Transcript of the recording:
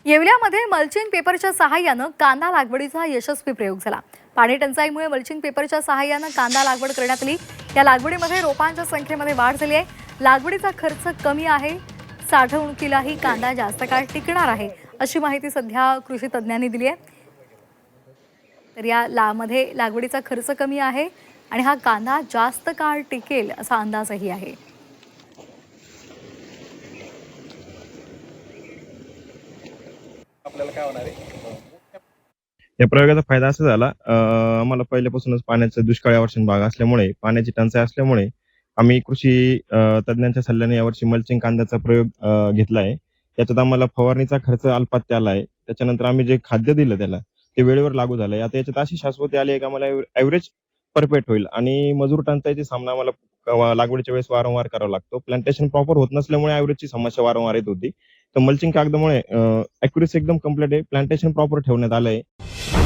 येवल्यामध्ये mulching पेपरच्या सहाय्यानं कांदा लागवडीचा यशस्वी प्रयोग झाला। पाणी टंचाईमुळे मल्चिंग पेपरच्या सहाय्यानं कांदा लागवड करण्यात आली। या लागवडीमध्ये रोपांच्या संख्येमध्ये वाढ झाली आहे। लागवडीचा खर्च कमी आहे, साठवणुकीलाही कांदा जास्त काळ टिकणार आहे, अशी माहिती सध्या कृषी तज्ञांनी दिली आहे। तर या लागवडीचा खर्च कमी आहे आणि हा कांदा जास्त काळ टिकेल असा अंदाजही आहे। आपल्याला काय होणार आहे? या प्रयोगाचा फायदा असा झाला, आम्हाला पहिल्यापासूनच पाण्याचा दुष्काळ यावर्षी भाग असल्यामुळे, पाण्याची टंचाई असल्यामुळे आम्ही कृषी तज्ञांच्या सल्ल्याने यावर्षी मल्चिंग कांद्याचा प्रयोग घेतला आहे। याच्यात आम्हाला फवारणीचा खर्च अल्पात आला आहे। त्याच्यानंतर आम्ही जे खाद्य दिलं त्याला ते वेळेवर लागू झालंय। आता याच्यात अशी शाश्वती आली आहे की आम्हाला ॲव्हरेज परफेक्ट होईल आणि मजूर टंचाईचा सामना आम्हाला लागवडीच्या वेळेस वारंवार करावा लागतो। प्लांटेशन प्रॉपर होत नसल्यामुळे ॲव्हरेजची समस्या वारंवार येत होती। तर मल्चिंग कागदामुळे ॲक्युरेसी एकदम कंप्लीट आहे। प्लांटेशन प्रॉपर ठेवण्यात आलं आहे।